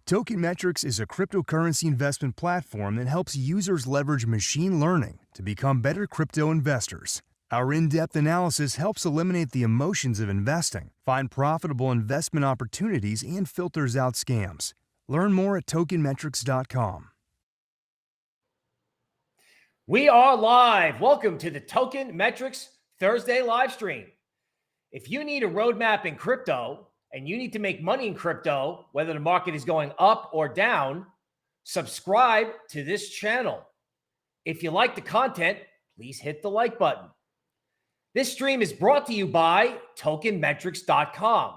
Token Metrics is a cryptocurrency investment platform that helps users leverage machine learning to become better crypto investors. Our in-depth analysis helps eliminate the emotions of investing, find profitable investment opportunities, and filters out scams. Learn more at tokenmetrics.com. We are live. Welcome to the Token Metrics Thursday live stream. If you need a roadmap in crypto and you need to make money in crypto, whether the market is going up or down, subscribe to this channel. If you like the content, please hit the like button. This stream is brought to you by tokenmetrics.com,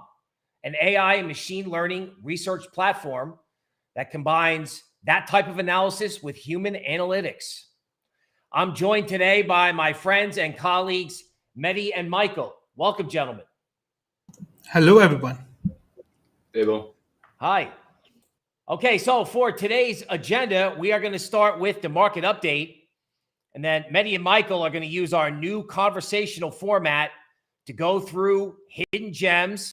an AI and machine learning research platform that combines that type of analysis with human analytics. I'm joined today by my friends and colleagues, Mehdi and Micheal. Welcome, gentlemen. Hello, everyone. Hey, Bill. Hi. Okay, so for today's agenda, we are going to start with the market update. And then Mehdi and Micheal are going to use our new conversational format to go through hidden gems,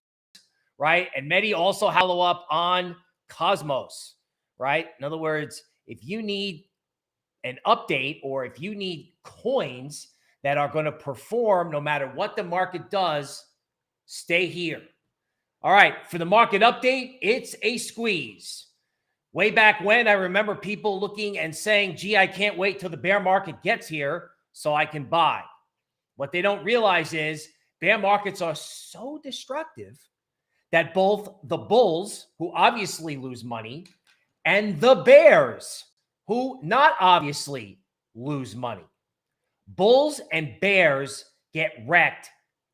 right? And Mehdi also follow up on Cosmos, right? In other words, if you need an update or if you need coins that are going to perform no matter what the market does, stay here. All right, for the market update, it's a squeeze. Way back when, I remember people looking and saying, gee, I can't wait till the bear market gets here so I can buy. What they don't realize is bear markets are so destructive that both the bulls, who obviously lose money, and the bears, who not obviously lose money. Bulls and bears get wrecked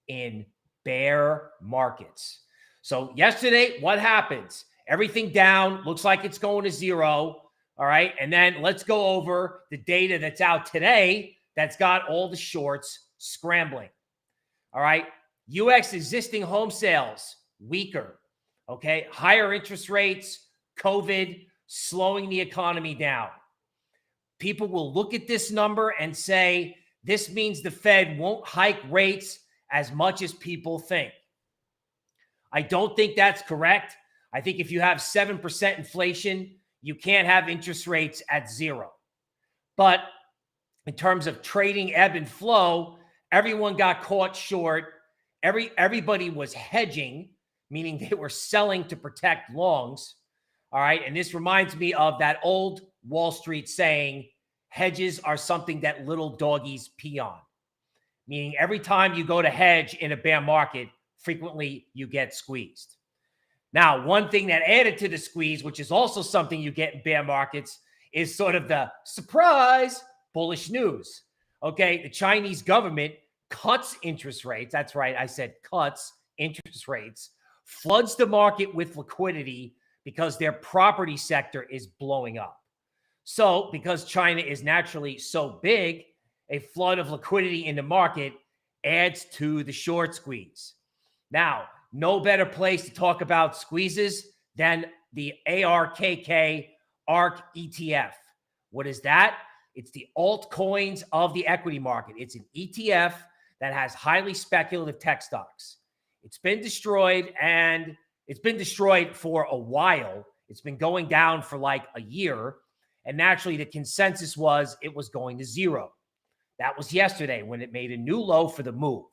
in bear markets. So yesterday, what happens? Everything down, looks like it's going to zero. All right. And then let's go over the data that's out today that's got all the shorts scrambling. All right. US existing home sales, weaker. Okay. Higher interest rates, COVID, slowing the economy down. People will look at this number and say, this means the Fed won't hike rates as much as people think. I don't think that's correct. I think if you have 7% inflation, you can't have interest rates at zero. But in terms of trading ebb and flow, everyone got caught short. Everybody was hedging, meaning they were selling to protect longs. All right. And this reminds me of that old Wall Street saying, hedges are something that little doggies pee on. Meaning every time you go to hedge in a bear market, frequently you get squeezed. Now, one thing that added to the squeeze, which is also something you get in bear markets, is sort of the surprise bullish news. Okay, the Chinese government cuts interest rates. That's right, I said cuts interest rates, floods the market with liquidity because their property sector is blowing up. So because China is naturally so big, a flood of liquidity in the market adds to the short squeeze. Now, no better place to talk about squeezes than the ARKK ARK ETF. What is that? It's the altcoins of the equity market. It's an ETF that has highly speculative tech stocks. It's been destroyed, and it's been destroyed for a while. It's been going down for like a year. And naturally, the consensus was it was going to zero. That was yesterday when it made a new low for the move.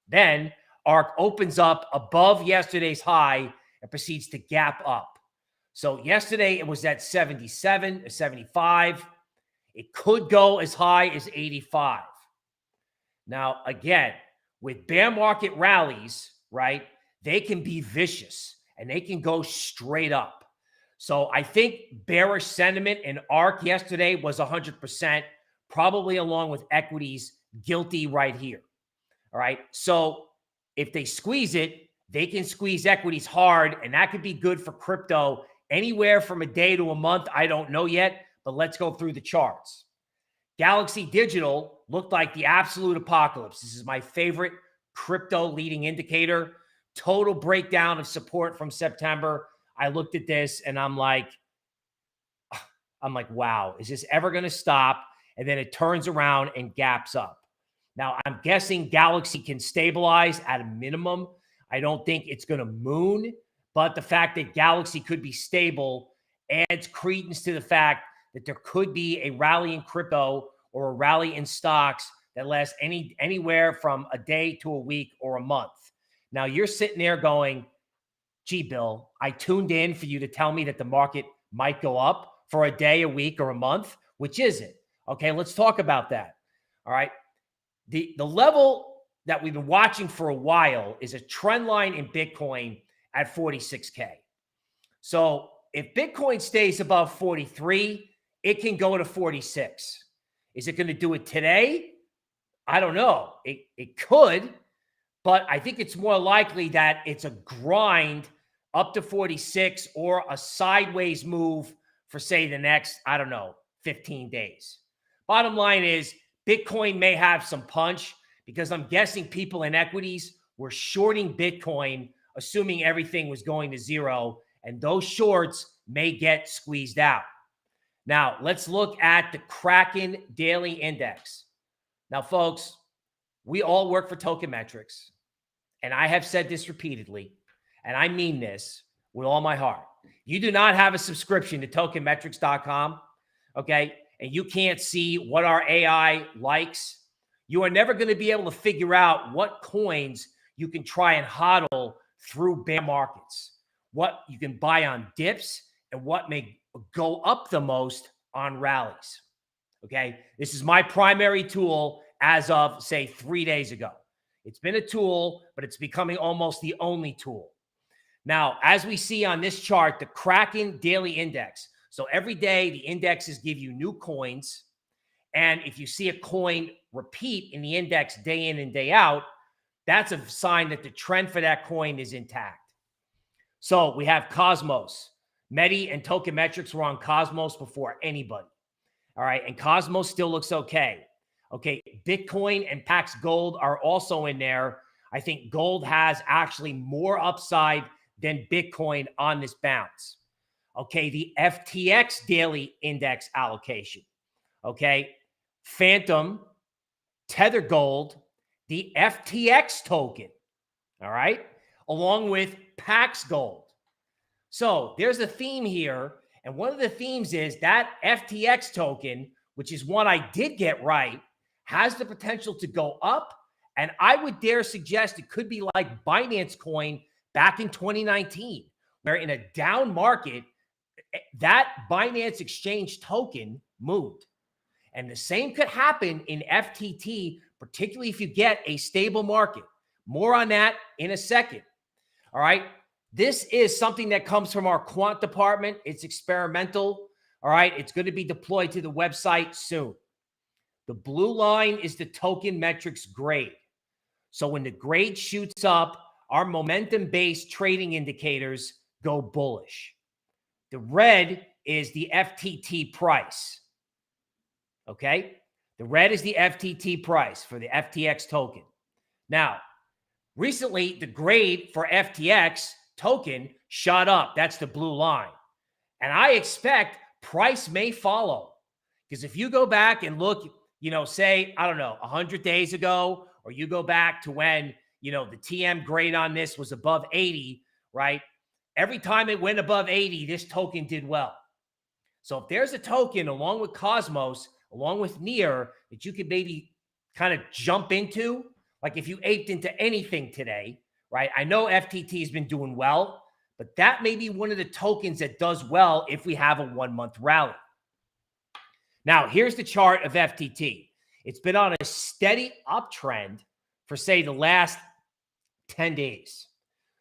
Then ARK opens up above yesterday's high and proceeds to gap up. So yesterday it was at 77 or 75. It could go as high as 85. Now, again, with bear market rallies, right, they can be vicious and they can go straight up. So I think bearish sentiment in ARK yesterday was 100%, probably along with equities guilty right here. All right. So if they squeeze it, they can squeeze equities hard, and that could be good for crypto anywhere from a day to a month. I don't know yet, but let's go through the charts. Galaxy Digital looked like the absolute apocalypse. This is my favorite crypto leading indicator. Total breakdown of support from September. I looked at this and I'm like, wow, is this ever going to stop? And then it turns around and gaps up. Now, I'm guessing Galaxy can stabilize at a minimum. I don't think it's going to moon, but the fact that Galaxy could be stable adds credence to the fact that there could be a rally in crypto or a rally in stocks that lasts anywhere from a day to a week or a month. Now you're sitting there going, gee, Bill, I tuned in for you to tell me that the market might go up for a day, a week, or a month. Which is it? Okay, let's talk about that. All right. The level that we've been watching for a while is a trend line in Bitcoin at 46K. So if Bitcoin stays above 43, it can go to 46. Is it going to do it today? I don't know. It could, but I think it's more likely that it's a grind up to 46 or a sideways move for, say, the next, 15 days. Bottom line is Bitcoin may have some punch because I'm guessing people in equities were shorting Bitcoin, assuming everything was going to zero, and those shorts may get squeezed out. Now, let's look at the Kraken Daily Index. Now, folks, we all work for Token Metrics, and I have said this repeatedly, and I mean this with all my heart. You do not have a subscription to tokenmetrics.com, okay, and you can't see what our AI likes. You are never going to be able to figure out what coins you can try and hodl through bear markets, what you can buy on dips, and what may go up the most on rallies. Okay, this is my primary tool as of, say, 3 days ago. It's been a tool, but it's becoming almost the only tool. Now, as we see on this chart, the Kraken Daily Index. So every day, the indexes give you new coins. And if you see a coin repeat in the index day in and day out, that's a sign that the trend for that coin is intact. So we have Cosmos. Mehdi and Token Metrics were on Cosmos before anybody. All right. And Cosmos still looks okay. Okay. Bitcoin and Pax Gold are also in there. I think gold has actually more upside than Bitcoin on this bounce. Okay. The FTX daily index allocation. Okay. Phantom, Tether Gold, the FTX token. All right. Along with Pax Gold. So there's a theme here. And one of the themes is that FTX token, which is one I did get right, has the potential to go up. And I would dare suggest it could be like Binance Coin back in 2019, where in a down market, that Binance Exchange token moved. And the same could happen in FTT, particularly if you get a stable market. More on that in a second. All right. This is something that comes from our quant department. It's experimental. All right. It's going to be deployed to the website soon. The blue line is the token metrics grade. So when the grade shoots up, our momentum-based trading indicators go bullish. The red is the FTT price. Okay. The red is the FTT price for the FTX token. Now, recently, the grade for FTX token shot up. That's the blue line. And I expect price may follow. Because if you go back and look, say, 100 days ago, or you go back to when, the TM grade on this was above 80, right? Every time it went above 80, this token did well. So if there's a token along with Cosmos, along with Near, that you could maybe kind of jump into, like if you aped into anything today, right? I know FTT has been doing well, but that may be one of the tokens that does well if we have a 1 month rally. Now, here's the chart of FTT. It's been on a steady uptrend for, say, the last 10 days.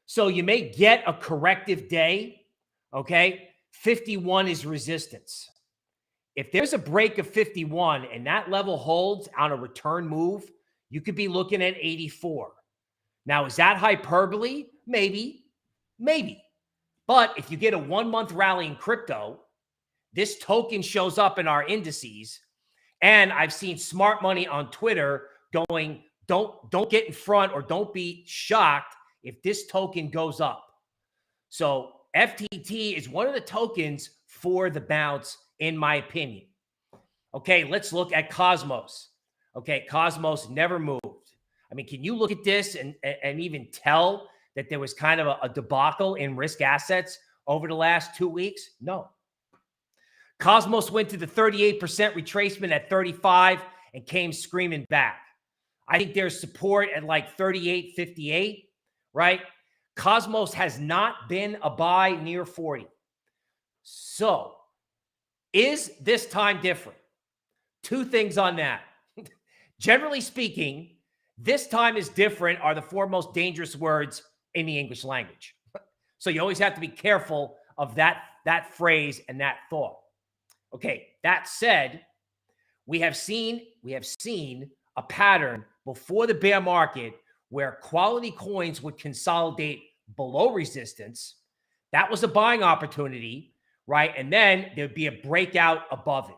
So you may get a corrective day, okay? 51 is resistance. If there's a break of 51 and that level holds on a return move, you could be looking at 84. Now, is that hyperbole? Maybe. But if you get a 1 month rally in crypto, this token shows up in our indices. And I've seen smart money on Twitter going, don't get in front or don't be shocked if this token goes up. So FTT is one of the tokens for the bounce, in my opinion. Okay, let's look at Cosmos. Okay, Cosmos never moved. I mean, can you look at this and even tell that there was kind of a debacle in risk assets over the last 2 weeks? No. Cosmos went to the 38% retracement at 35 and came screaming back. I think there's support at like 38.58, right? Cosmos has not been a buy near 40. So is this time different? Two things on that. Generally speaking, this time is different are the four most dangerous words in the English language. So you always have to be careful of that phrase and that thought. Okay, that said, we have seen a pattern before the bear market where quality coins would consolidate below resistance. That was a buying opportunity, right? And then there'd be a breakout above it.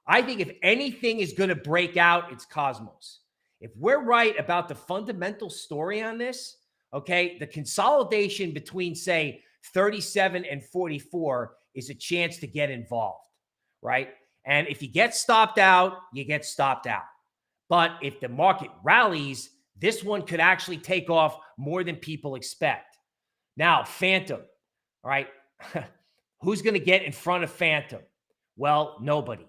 I think if anything is going to break out, it's Cosmos. If we're right about the fundamental story on this, okay, the consolidation between, say, 37 and 44 is a chance to get involved, right? And if you get stopped out, you get stopped out. But if the market rallies, this one could actually take off more than people expect. Now, Phantom, all right, who's going to get in front of Phantom? Well, nobody.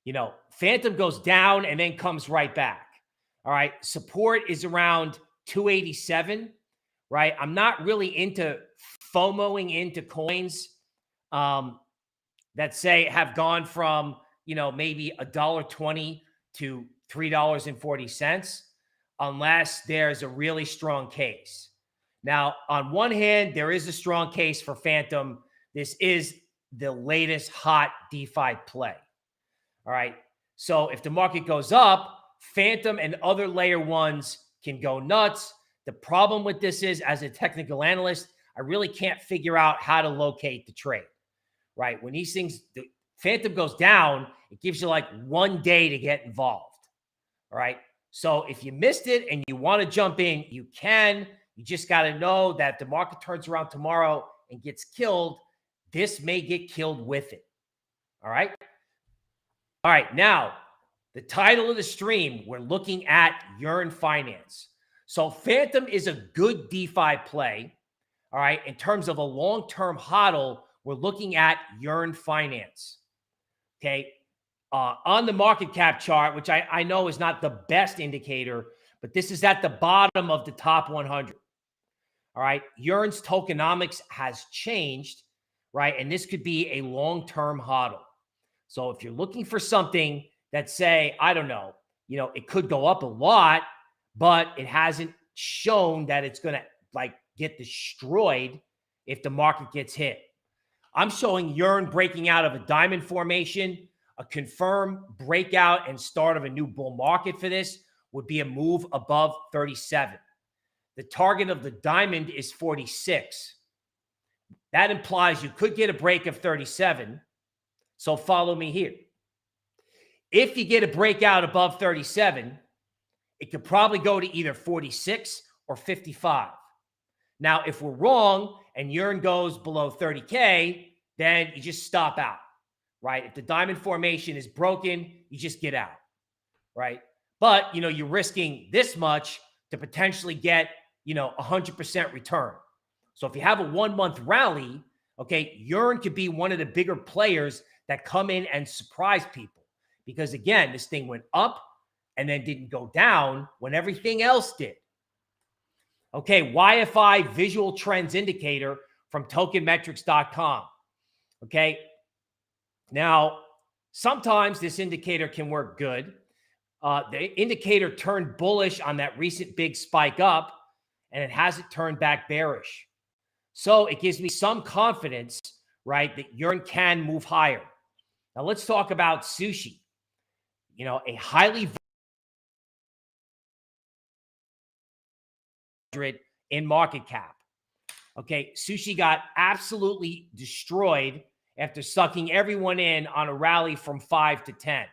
You know, Phantom goes down and then comes right back. All right, support is around 287, right? I'm not really into FOMOing into coins that say have gone from, you know, maybe $1.20 to $3.40 unless there's a really strong case. Now, on one hand, there is a strong case for Phantom. This is the latest hot DeFi play. All right. So if the market goes up, Phantom and other layer ones can go nuts. The problem with this is, as a technical analyst, I really can't figure out how to locate the trade, right? When these things, the Phantom goes down, it gives you like 1 day to get involved. All right. So if you missed it and you want to jump in, you can. You just got to know that if the market turns around tomorrow and gets killed, this may get killed with it. All right. All right, now, the title of the stream, we're looking at Yearn Finance. So Phantom is a good DeFi play, all right? In terms of a long-term hodl, we're looking at Yearn Finance, okay? On the market cap chart, which I know is not the best indicator, but this is at the bottom of the top 100, all right? Yearn's tokenomics has changed, right? And this could be a long-term hodl. So if you're looking for something that, say, I don't know, you know, it could go up a lot, but it hasn't shown that it's going to like get destroyed if the market gets hit. I'm showing Yearn breaking out of a diamond formation. A confirmed breakout and start of a new bull market for this would be a move above 37. The target of the diamond is 46. That implies you could get a break of 37. So follow me here. If you get a breakout above 37, it could probably go to either 46 or 55. Now, if we're wrong and Yearn goes below 30K, then you just stop out, right? If the diamond formation is broken, you just get out, right? But, you know, you're risking this much to potentially get, you know, 100% return. So if you have a 1 month rally, okay, Yearn could be one of the bigger players that come in and surprise people. Because again, this thing went up and then didn't go down when everything else did. Okay, YFI Visual Trends Indicator from tokenmetrics.com. Okay, now sometimes this indicator can work good. The indicator turned bullish on that recent big spike up, and it hasn't turned back bearish. So it gives me some confidence, right, that Yearn can move higher. Now let's talk about Sushi. You know, a highly in market cap. Okay, Sushi got absolutely destroyed after sucking everyone in on a rally from 5 to 10.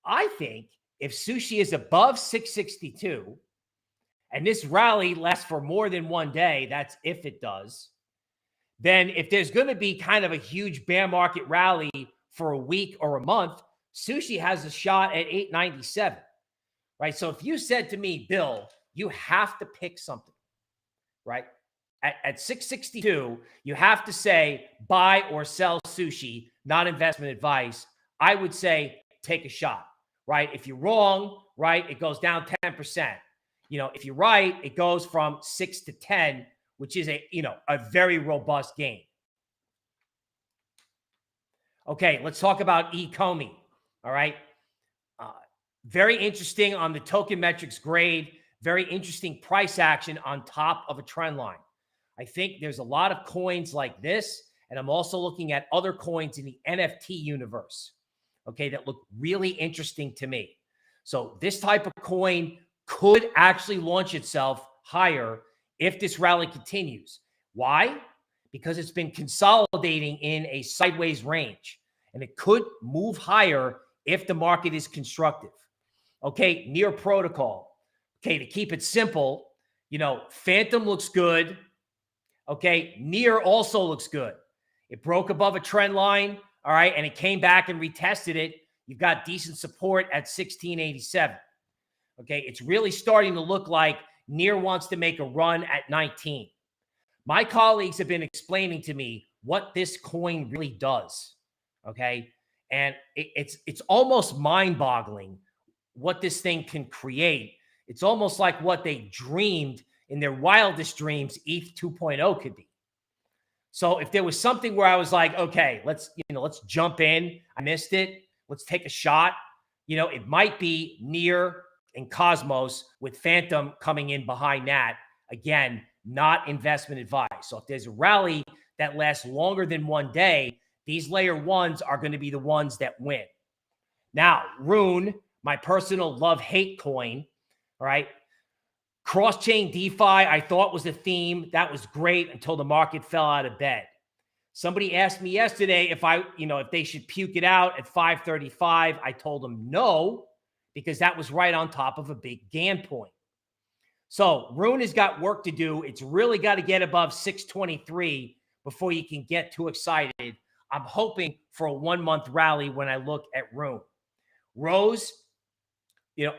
I think if Sushi is above 662 and this rally lasts for more than 1 day, that's if it does, then if there's going to be kind of a huge bear market rally for a week or a month, Sushi has a shot at 897, right? So if you said to me, Bill, you have to pick something, right? At 662, you have to say buy or sell sushi, not investment advice. I would say take a shot, right? If you're wrong, right, it goes down 10%. If you're right, it goes from 6 to 10, which is a very robust gain. Okay, let's talk about eComey. All right. Very interesting on the token metrics grade. Very interesting price action on top of a trend line. I think there's a lot of coins like this, and I'm also looking at other coins in the NFT universe, okay, that look really interesting to me. So this type of coin could actually launch itself higher if this rally continues. Why? Because it's been consolidating in a sideways range, and it could move higher if the market is constructive. Okay, Near Protocol. Okay, to keep it simple, Phantom looks good. Okay, Near also looks good. It broke above a trend line, all right, and it came back and retested it. You've got decent support at 1687. Okay, it's really starting to look like Near wants to make a run at 19. My colleagues have been explaining to me what this coin really does, okay? And it's almost mind-boggling what this thing can create. It's almost like what they dreamed in their wildest dreams ETH 2.0 could be. So if there was something where I was like, okay, let's jump in. I missed it. Let's take a shot. It might be Near and Cosmos with Phantom coming in behind that. Again, not investment advice. So if there's a rally that lasts longer than one day, these layer ones are going to be the ones that win. Now, Rune, my personal love-hate coin, all right? Cross-chain DeFi, I thought was a theme. That was great until the market fell out of bed. Somebody asked me yesterday if they should puke it out at 535. I told them no, because that was right on top of a big GAN point. So Rune has got work to do. It's really got to get above 623 before you can get too excited. I'm hoping for a 1-month rally when I look at Rune. Rose,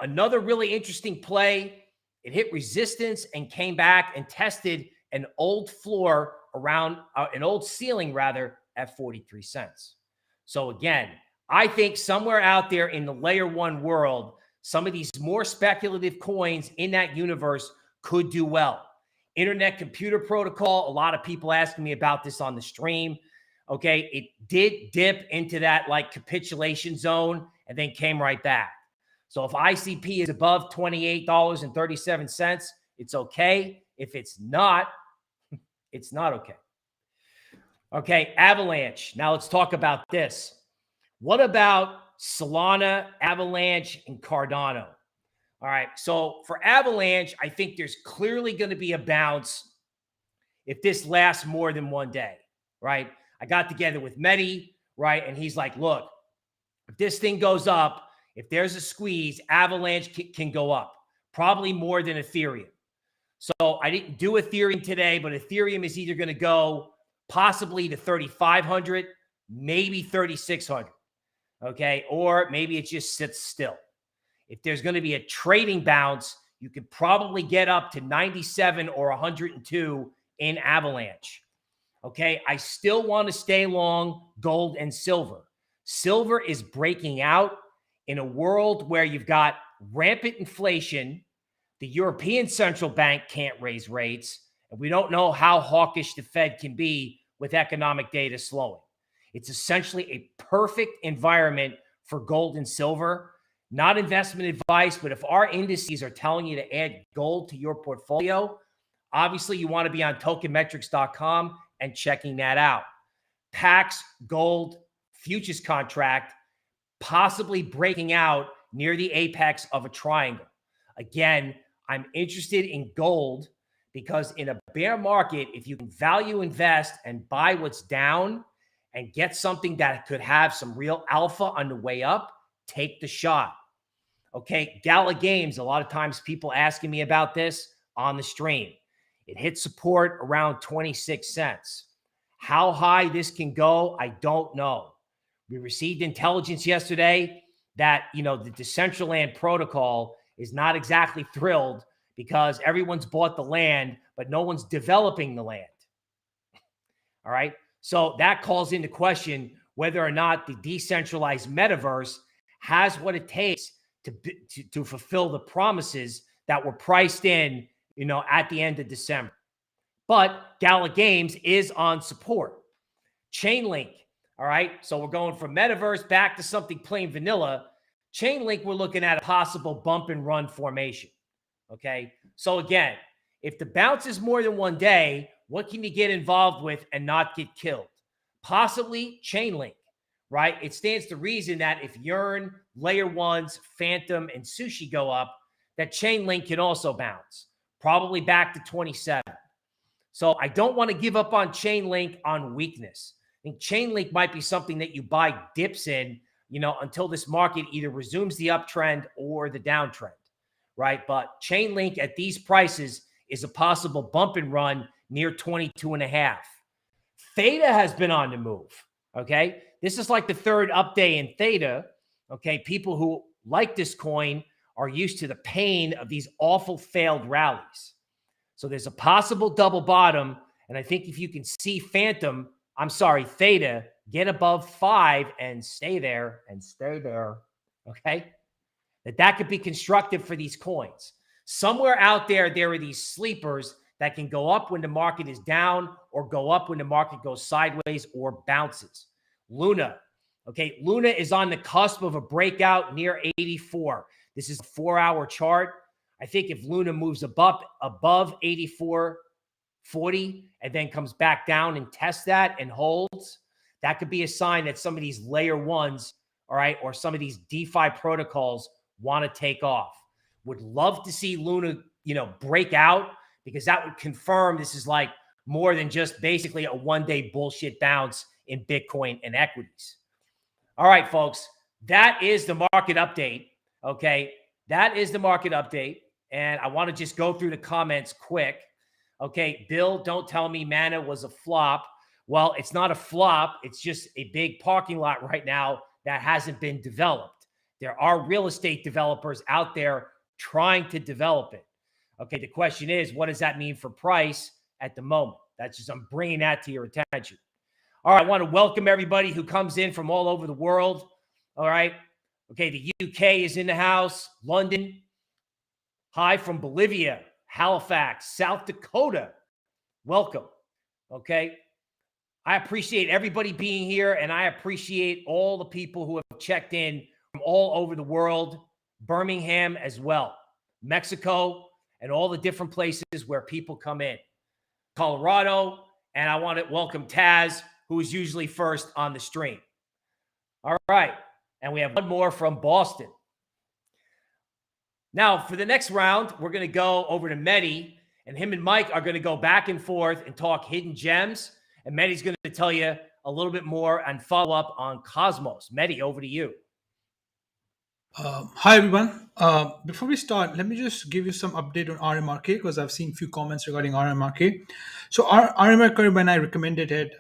another really interesting play. It hit resistance and came back and tested an old floor around an old ceiling rather at 43 cents. So again, I think somewhere out there in the layer one world, some of these more speculative coins in that universe could do well. Internet Computer Protocol, a lot of people asking me about this on the stream. Okay, it did dip into that capitulation zone and then came right back. So if ICP is above $28.37, it's okay. If it's not, it's not okay. Okay, Avalanche. Now let's talk about this. What about Solana, Avalanche, and Cardano? All right, so for Avalanche, I think there's clearly going to be a bounce if this lasts more than one day, right? I got together with Mehdi, right? And he's like, look, if this thing goes up, if there's a squeeze, Avalanche can go up, probably more than Ethereum. So I didn't do Ethereum today, but Ethereum is either going to go possibly to 3,500, maybe 3,600, okay? Or maybe it just sits still. If there's going to be a trading bounce, you could probably get up to 97 or 102 in Avalanche, okay? I still want to stay long gold and silver. Silver is breaking out in a world where you've got rampant inflation. The European Central Bank can't raise rates, and we don't know how hawkish the Fed can be with economic data slowing. It's essentially a perfect environment for gold and silver. Not investment advice, but if our indices are telling you to add gold to your portfolio, obviously you want to be on tokenmetrics.com and checking that out. PAX Gold futures contract possibly breaking out near the apex of a triangle. Again, I'm interested in gold because in a bear market, if you can value invest and buy what's down and get something that could have some real alpha on the way up, take the shot. Okay, Gala Games, a lot of times people asking me about this on the stream. It hit support around 26 cents. How high this can go, I don't know. We received intelligence yesterday that, the Decentraland protocol is not exactly thrilled because everyone's bought the land, but no one's developing the land. All right. So that calls into question whether or not the decentralized metaverse has what it takes to fulfill the promises that were priced in, at the end of December. But Gala Games is on support. Chainlink. All right. So we're going from metaverse back to something plain vanilla. Chainlink, we're looking at a possible bump and run formation. Okay. So again, if the bounce is more than 1 day, what can you get involved with and not get killed? Possibly Chainlink, right? It stands to reason that if Yearn, Layer 1's, Phantom, and Sushi go up, that Chainlink can also bounce, probably back to 27. So I don't want to give up on Chainlink on weakness. I think Chainlink might be something that you buy dips in, until this market either resumes the uptrend or the downtrend, right? But Chainlink at these prices is a possible bump and run near 22.5. Theta has been on the move, okay? This is like the third up day in Theta, okay? People who like this coin are used to the pain of these awful failed rallies. So there's a possible double bottom, and I think if you can see Theta, get above 5 and stay there, okay? That could be constructive for these coins. Somewhere out there, there are these sleepers that can go up when the market is down or go up when the market goes sideways or bounces. Luna. Okay, Luna is on the cusp of a breakout near 84. This is a 4-hour chart. I think if Luna moves above 84.40 and then comes back down and tests that and holds, that could be a sign that some of these layer 1's, all right, or some of these DeFi protocols want to take off. Would love to see Luna, break out, because that would confirm this is like more than just basically a 1-day bullshit bounce in Bitcoin and equities. All right, folks, that is the market update. Okay, that is the market update. And I want to just go through the comments quick. Okay, Bill, don't tell me Mana was a flop. Well, it's not a flop. It's just a big parking lot right now that hasn't been developed. There are real estate developers out there trying to develop it. Okay, the question is, what does that mean for price at the moment? I'm bringing that to your attention. All right, I want to welcome everybody who comes in from all over the world. All right. Okay, the UK is in the house, London. Hi from Bolivia, Halifax, South Dakota. Welcome. Okay. I appreciate everybody being here, and I appreciate all the people who have checked in from all over the world, Birmingham as well, Mexico, and all the different places where people come in. Colorado, and I want to welcome Taz, who is usually first on the stream. All right. And we have one more from Boston. Now, for the next round, we're going to go over to Mehdi, and him and Mike are going to go back and forth and talk hidden gems. And Mehdi's going to tell you a little bit more and follow up on Cosmos. Mehdi, over to you. Hi, everyone. Before we start, let me just give you some update on RMRK, because I've seen a few comments regarding RMRK. So RMRK, when I recommended it,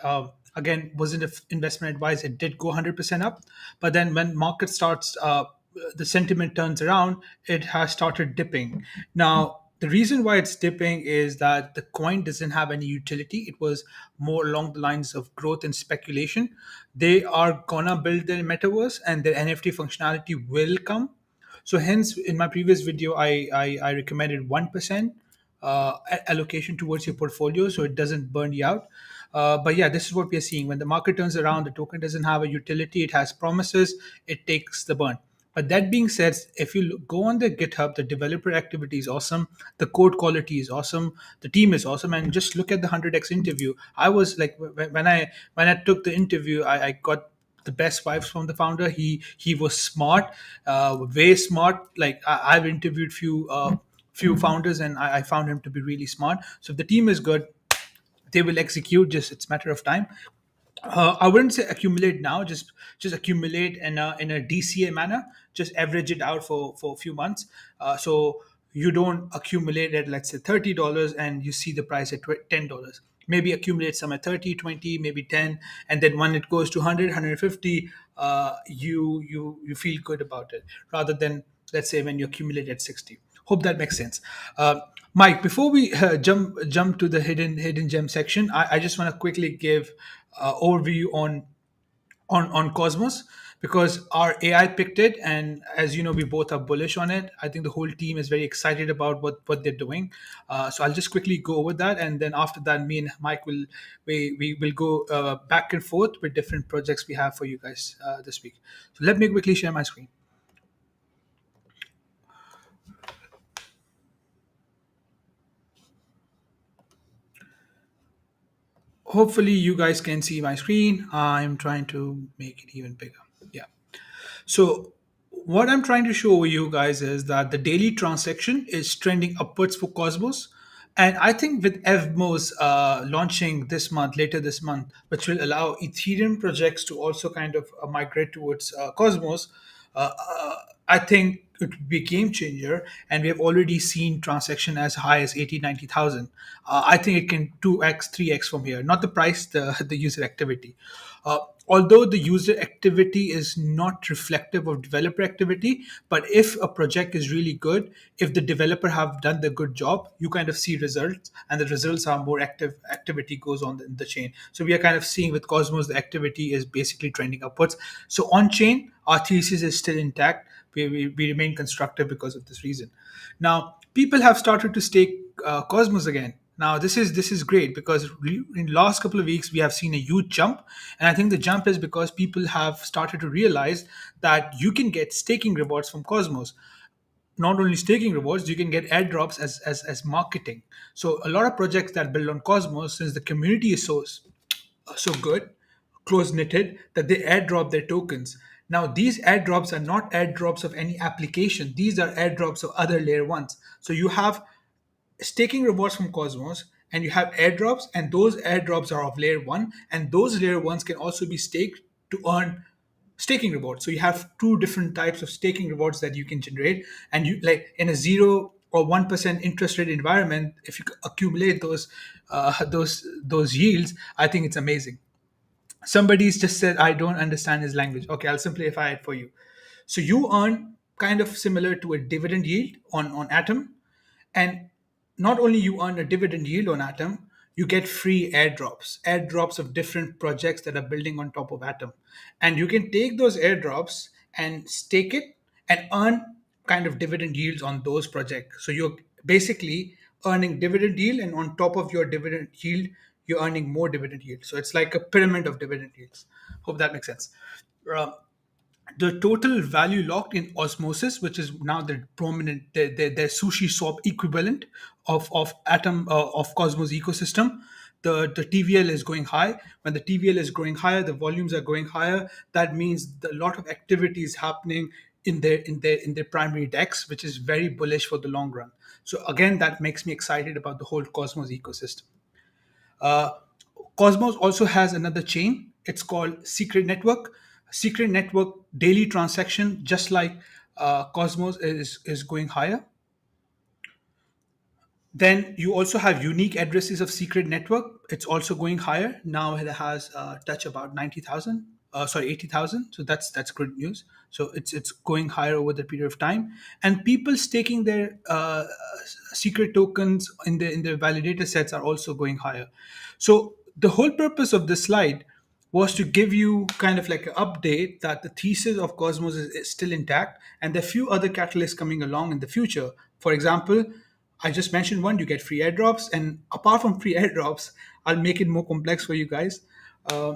again, wasn't an investment advice. It did go 100% up. But then when market starts, the sentiment turns around, it has started dipping. Now, the reason why it's dipping is that the coin doesn't have any utility. It was more along the lines of growth and speculation. They are gonna build their metaverse, and their NFT functionality will come. So hence, in my previous video, I recommended 1% allocation towards your portfolio, so it doesn't burn you out. But yeah, this is what we are seeing. When the market turns around, the token doesn't have a utility. It has promises. It takes the burn. But that being said, if you go on the GitHub, the developer activity is awesome. The code quality is awesome. The team is awesome. And just look at the 100x interview. I was like, when I took the interview, I got the best vibes from the founder. He was smart, way smart. Like I've interviewed few founders, and I found him to be really smart. So if the team is good, they will execute. Just it's a matter of time. I wouldn't say accumulate now. Just accumulate in a DCA manner. Just average it out for a few months. So you don't accumulate at, let's say, $30 and you see the price at $10. Maybe accumulate some at 30, 20, maybe 10, and then when it goes to 100, 150, you feel good about it, rather than, let's say, when you accumulate at 60. Hope that makes sense. Mike, before we jump to the hidden gem section, I just want to quickly give overview on Cosmos because our AI picked it, and as you know, we both are bullish on it. I think the whole team is very excited about what they're doing. So I'll just quickly go over that, and then after that, me and Mike we will go back and forth with different projects we have for you guys this week. So let me quickly share my screen. Hopefully, you guys can see my screen. I'm trying to make it even bigger. Yeah. So what I'm trying to show you guys is that the daily transaction is trending upwards for Cosmos. And I think with Evmos launching this month, later this month, which will allow Ethereum projects to also kind of migrate towards Cosmos, I think it would be a game changer. And we have already seen transaction as high as 80, 90,000. I think it can 2x, 3x from here. Not the price, the user activity. Although the user activity is not reflective of developer activity, but if a project is really good, if the developer have done the good job, you kind of see results, and the results are more activity goes on in the chain. So we are kind of seeing with Cosmos, the activity is basically trending upwards. So on chain, our thesis is still intact. We remain constructive because of this reason. Now, people have started to stake Cosmos again. Now this is great because in the last couple of weeks we have seen a huge jump, and I think the jump is because people have started to realize that you can get staking rewards from Cosmos. Not only staking rewards, you can get airdrops as marketing. So a lot of projects that build on Cosmos, since the community is so good, close knitted, that they airdrop their tokens. Now these airdrops are not airdrops of any application; these are airdrops of other layer ones. So you have staking rewards from Cosmos, and you have airdrops, and those airdrops are of layer one, and those layer ones can also be staked to earn staking rewards. So you have two different types of staking rewards that you can generate, and you like in a 0 or 1% interest rate environment, if you accumulate those yields, I think it's amazing. Somebody's just said I don't understand his language. Okay, I'll simplify it for you. So you earn kind of similar to a dividend yield on Atom, and not only you earn a dividend yield on Atom, you get free airdrops of different projects that are building on top of Atom, and you can take those airdrops and stake it and earn kind of dividend yields on those projects. So you're basically earning dividend yield, and on top of your dividend yield, you're earning more dividend yield. So it's like a pyramid of dividend yields. Hope that makes sense. Uh, the total value locked in Osmosis, which is now the prominent, the sushi swap equivalent of Atom of Cosmos ecosystem. The TVL is going high. When the TVL is growing higher, the volumes are going higher. That means a lot of activity is happening in their primary decks, which is very bullish for the long run. So again, that makes me excited about the whole Cosmos ecosystem. Uh, Cosmos also has another chain. It's called Secret Network. Secret Network daily transaction, just like Cosmos, is going higher. Then you also have unique addresses of Secret Network. It's also going higher. Now it has touch about 90,000. Sorry, 80,000. So that's good news. So it's going higher over the period of time, and people staking their secret tokens in the validator sets are also going higher. So the whole purpose of this slide was to give you kind of like an update that the thesis of Cosmos is still intact, and there are a few other catalysts coming along in the future. For example, I just mentioned one, you get free airdrops. And apart from free airdrops, I'll make it more complex for you guys. Uh,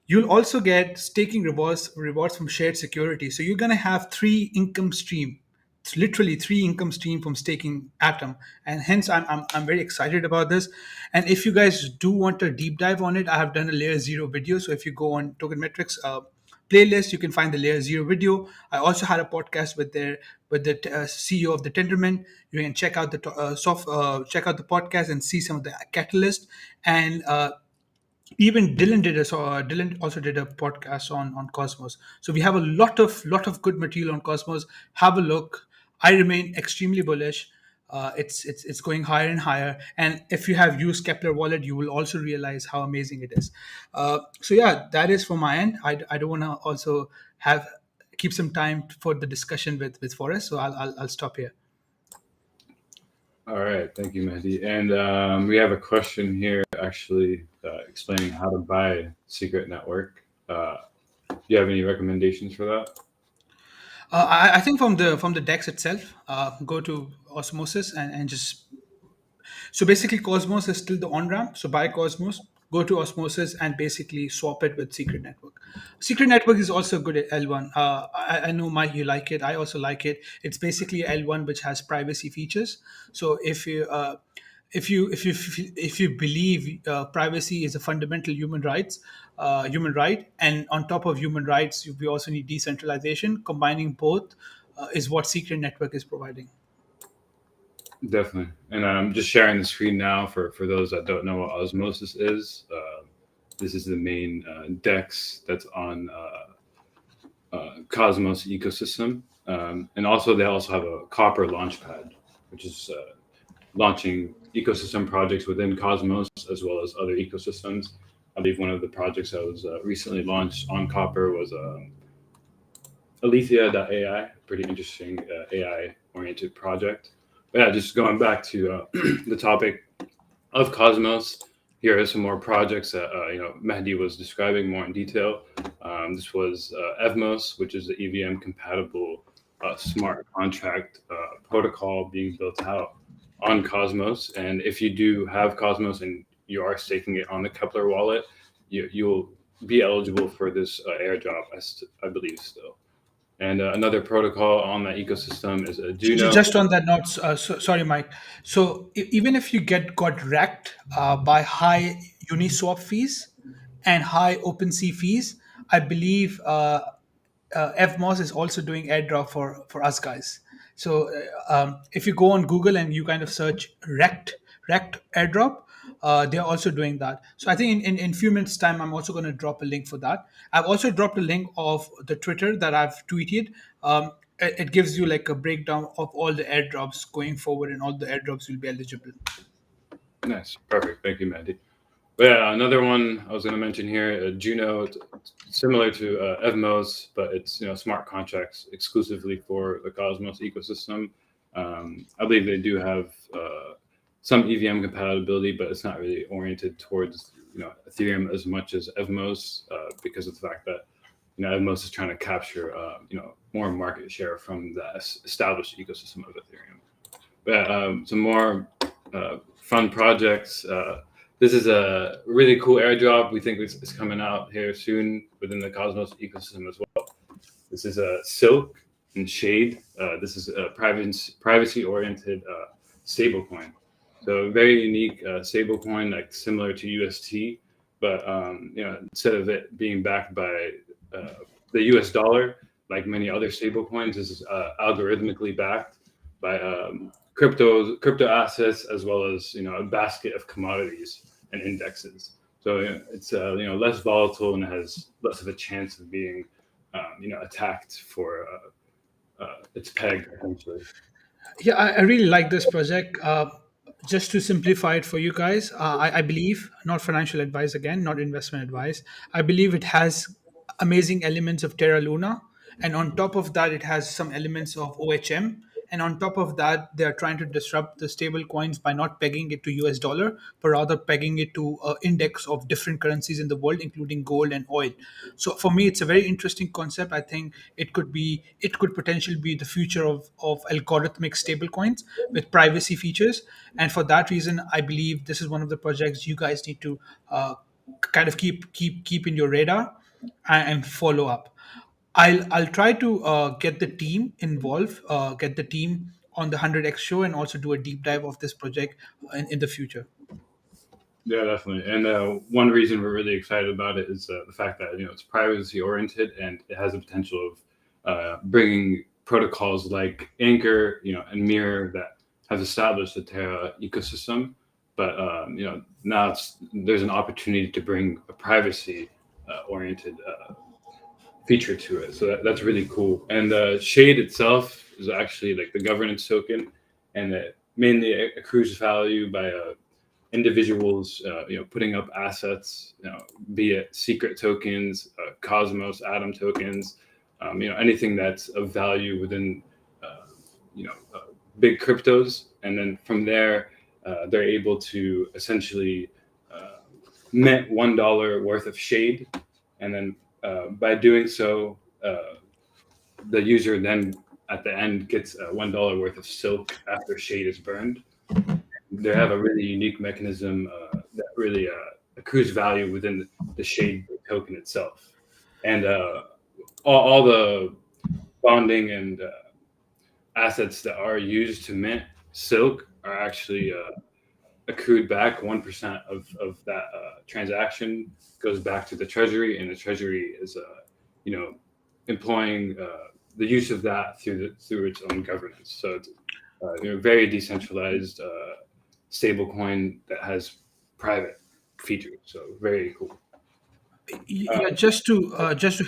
you'll also get staking rewards from shared security. So you're going to have three income stream. It's literally three income stream from staking Atom, and hence I'm very excited about this. And if you guys do want a deep dive on it, I have done a layer zero video. So if you go on Token Metrics playlist, you can find the layer zero video. I also had a podcast with the CEO of the Tendermint. You can check out check out the podcast and see some of the catalyst. And even Dylan also did a podcast on Cosmos. So we have a lot of good material on Cosmos. Have a look. I remain extremely bullish. It's going higher and higher. And if you have used Kepler Wallet, you will also realize how amazing it is. So yeah, that is from my end. I don't want to also have keep some time for the discussion with Forrest. So I'll stop here. All right, thank you, Mehdi. And we have a question here, actually, explaining how to buy secret network. Do you have any recommendations for that? I think from the DEX itself, go to Osmosis and just so basically Cosmos is still the on ramp. So buy Cosmos, go to Osmosis and basically swap it with Secret Network. Secret Network is also good at L1. I know Mike, you like it. I also like it. It's basically L1 which has privacy features. So if you believe privacy is a fundamental human right, and on top of human rights, we also need decentralization. Combining both is what Secret Network is providing. Definitely. And I'm just sharing the screen now for those that don't know what osmosis is. This is the main DEX that's on Cosmos ecosystem. And also, they also have a Copper launchpad, which is launching ecosystem projects within Cosmos as well as other ecosystems. I believe one of the projects that was recently launched on Copper was Alethea.ai, pretty interesting AI oriented project. But yeah, just going back to the topic of Cosmos, here are some more projects that Mehdi was describing more in detail. This was Evmos, which is the EVM compatible smart contract protocol being built out on Cosmos. And if you do have Cosmos and you are staking it on the Kepler wallet, you'll be eligible for this airdrop, I believe still. And another protocol on that ecosystem is Juno. Just on that note, sorry, Mike. So even if you got wrecked by high Uniswap fees and high OpenSea fees, I believe FMOS is also doing airdrop for us guys. So if you go on Google and you kind of search wrecked airdrop, they're also doing that. So I think in few minutes time, I'm also going to drop a link for that. I've also dropped a link of the Twitter that I've tweeted. It gives you like a breakdown of all the airdrops going forward, and all the airdrops will be eligible. Nice, perfect. Thank you, Mehdi. But yeah, another one I was going to mention here, Juno, similar to Evmos, but it's smart contracts exclusively for the Cosmos ecosystem. I believe they do have some EVM compatibility, but it's not really oriented towards Ethereum as much as Evmos because of the fact that Evmos is trying to capture more market share from the established ecosystem of Ethereum. But some more fun projects. This is a really cool airdrop. We think it's coming out here soon within the Cosmos ecosystem as well. This is a Silk and Shade. This is a privacy-oriented stablecoin. So very unique stablecoin, like similar to UST, but instead of it being backed by the US dollar, like many other stablecoins, this is algorithmically backed by crypto assets as well as a basket of commodities and indexes. So it's less volatile and has less of a chance of being attacked for its peg essentially. Yeah, I really like this project. Just to simplify it for you guys, I believe, not financial advice again, not investment advice. I believe it has amazing elements of Terra Luna, and on top of that, it has some elements of OHM. And on top of that, they are trying to disrupt the stable coins by not pegging it to US dollar, but rather pegging it to an index of different currencies in the world, including gold and oil. So for me, it's a very interesting concept. I think it could potentially be the future of algorithmic stable coins with privacy features. And for that reason, I believe this is one of the projects you guys need to kind of keep in your radar and follow up. I'll try to get the team involved, get the team on the 100x show, and also do a deep dive of this project in the future. Yeah, definitely. And one reason we're really excited about it is the fact that it's privacy oriented and it has the potential of bringing protocols like Anchor, and Mirror that have established the Terra ecosystem. But now there's an opportunity to bring a privacy oriented feature to it. So that's really cool. And the Shade itself is actually like the governance token, and it mainly accrues value by individuals, putting up assets, be it secret tokens, Cosmos, Atom tokens, anything that's of value within, big cryptos. and then from there, they're able to essentially mint $1 worth of shade, and then by doing so, the user then at the end gets $1 worth of silk after shade is burned. They have a really unique mechanism that really accrues value within the shade token itself, and all the bonding and assets that are used to mint silk are actually accrued back. 1% of that transaction goes back to the treasury, and the treasury is employing the use of that through its own governance. So it's very decentralized stablecoin that has private features. So very cool. Yeah, just to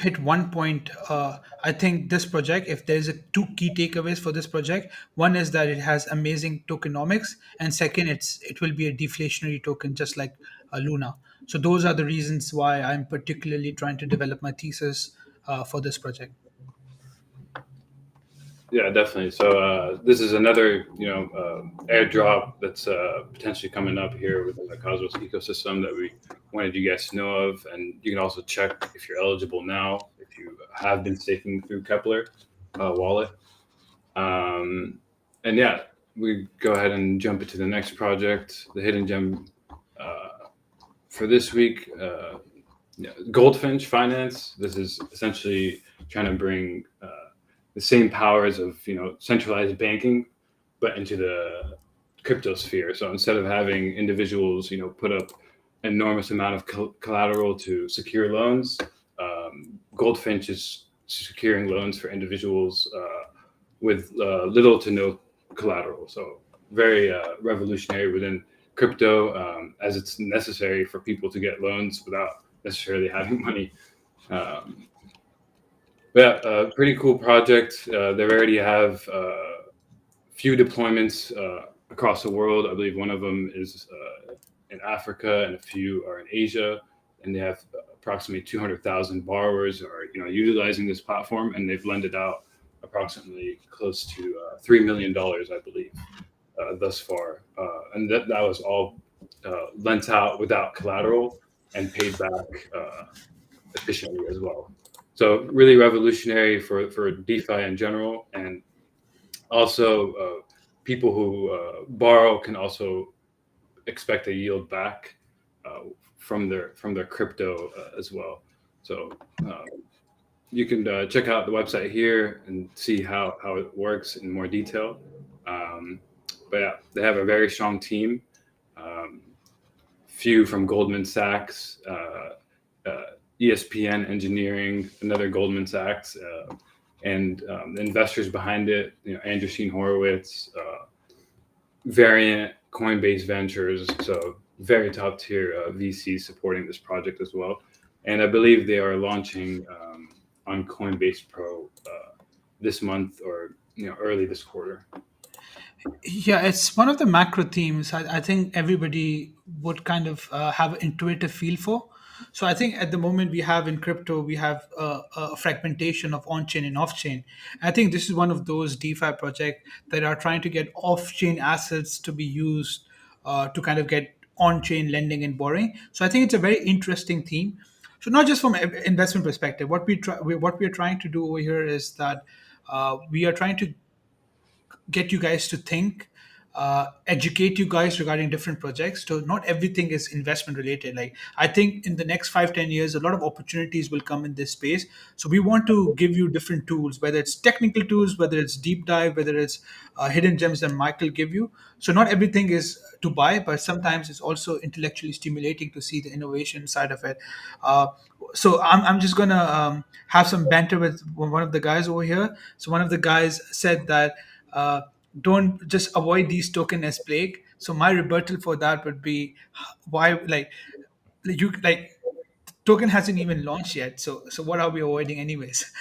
hit one point, I think this project, if there's two key takeaways for this project, one is that it has amazing tokenomics, and second, it will be a deflationary token just like Luna. So those are the reasons why I'm particularly trying to develop my thesis for this project. Yeah, definitely. So this is another, airdrop that's potentially coming up here within the Cosmos ecosystem that we wanted you guys to know of. And you can also check if you're eligible now, if you have been staking through Kepler wallet. And yeah, we go ahead and jump into the next project, the hidden gem for this week. Goldfinch Finance. This is essentially trying to bring the same powers of centralized banking, but into the crypto sphere. So instead of having individuals put up an enormous amount of collateral to secure loans, Goldfinch is securing loans for individuals with little to no collateral. So very revolutionary within crypto, as it's necessary for people to get loans without necessarily having money. Pretty cool project. They already have few deployments across the world. I believe one of them is in Africa, and a few are in Asia. And they have approximately 200,000 borrowers are utilizing this platform, and they've lended out approximately close to $3 million, I believe, thus far. And that was all lent out without collateral and paid back efficiently as well. So really revolutionary for DeFi in general, and also people who borrow can also expect a yield back from their crypto as well. So you can check out the website here and see how it works in more detail. But yeah, they have a very strong team. Few from Goldman Sachs. ESPN Engineering, another Goldman Sachs, and the investors behind it, Andreessen Horowitz, Variant, Coinbase Ventures, so very top tier VCs supporting this project as well. And I believe they are launching on Coinbase Pro this month or early this quarter. Yeah, it's one of the macro themes I think everybody would kind of have an intuitive feel for. So I think at the moment we have in crypto, we have a fragmentation of on-chain and off-chain. I think this is one of those DeFi projects that are trying to get off-chain assets to be used to kind of get on-chain lending and borrowing. So I think it's a very interesting theme. So not just from an investment perspective, what we are trying to do over here is that we are trying to get you guys to think, educate you guys regarding different projects. So not everything is investment related. Like I think in the next 5-10 years, a lot of opportunities will come in this space. So we want to give you different tools, whether it's technical tools, whether it's deep dive, whether it's hidden gems that Micheal give you. So not everything is to buy, but sometimes it's also intellectually stimulating to see the innovation side of it. So I'm just gonna have some banter with one of the guys over here. So one of the guys said that don't just avoid these token as plague. So my rebuttal for that would be why like token hasn't even launched yet. So what are we avoiding anyways?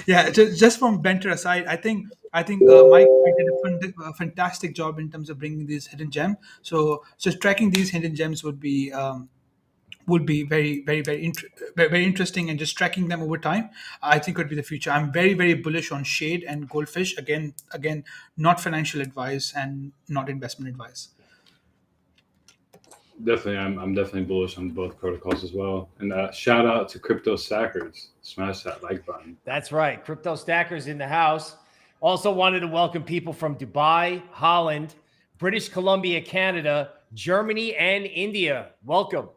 Yeah, just from banter aside, I think Mike did a fantastic job in terms of bringing these hidden gem. So tracking these hidden gems would be very interesting, and just tracking them over time, I think would be the future. I'm very, very bullish on Shade and Goldfish. Again, not financial advice and not investment advice. Definitely, I'm definitely bullish on both protocols as well. And shout out to Crypto Stackers. Smash that like button. That's right. Crypto Stackers in the house. Also wanted to welcome people from Dubai, Holland, British Columbia, Canada, Germany, and India. Welcome.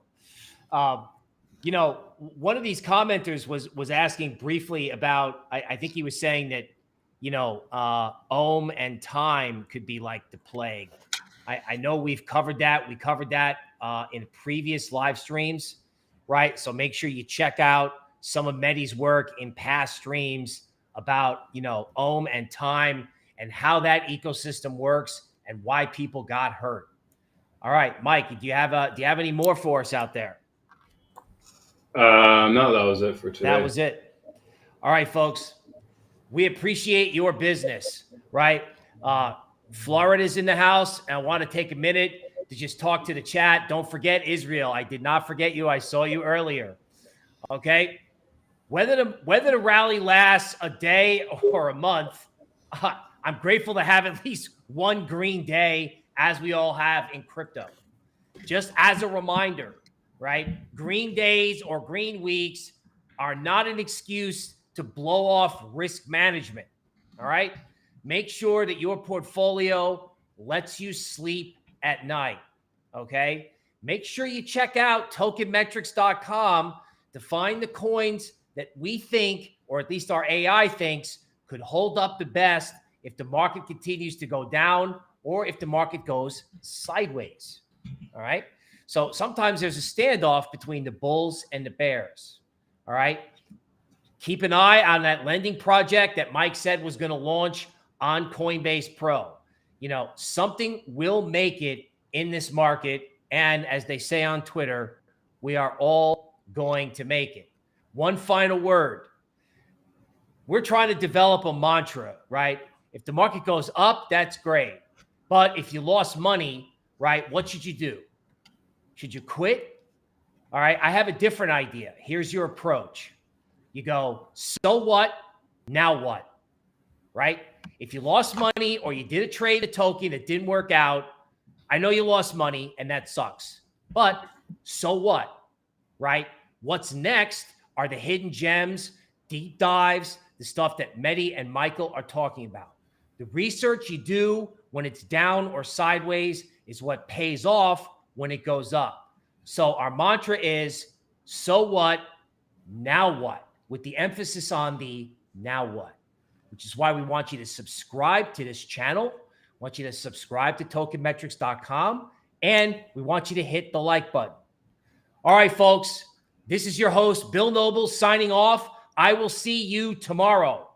You know, one of these commenters was asking briefly about, I think he was saying that, you know, Ohm and time could be like the plague. I know we've covered that. We covered that in previous live streams, right? So make sure you check out some of Mehdi's work in past streams about, you know, Ohm and time and how that ecosystem works and why people got hurt. All right, Mike, do you have any more for us out there? No, that was it for today. That was it. All right, folks. We appreciate your business, right? Florida's in the house, and I want to take a minute to just talk to the chat. Don't forget Israel. I did not forget you. I saw you earlier. Okay? Whether the rally lasts a day or a month, I'm grateful to have at least one green day, as we all have in crypto. Just as a reminder, right? Green days or green weeks are not an excuse to blow off risk management. All right? Make sure that your portfolio lets you sleep at night. Okay? Make sure you check out tokenmetrics.com to find the coins that we think, or at least our AI thinks, could hold up the best if the market continues to go down or if the market goes sideways. All right? So sometimes there's a standoff between the bulls and the bears. All right? Keep an eye on that lending project that Mike said was going to launch on Coinbase Pro. You know, something will make it in this market. And as they say on Twitter, we are all going to make it. One final word. We're trying to develop a mantra, right? If the market goes up, that's great. But if you lost money, right, what should you do? Should you quit? All right, I have a different idea. Here's your approach. You go, so what? Now what? Right? If you lost money or you did a trade, a token that didn't work out, I know you lost money and that sucks. But so what? Right? What's next are the hidden gems, deep dives, the stuff that Mehdi and Micheal are talking about. The research you do when it's down or sideways is what pays off when it goes up. So our mantra is, so what? Now what? With the emphasis on the now what, which is why we want you to subscribe to this channel. We want you to subscribe to tokenmetrics.com, and we want you to hit the like button. All right, folks, this is your host, Bill Noble, signing off. I will see you tomorrow.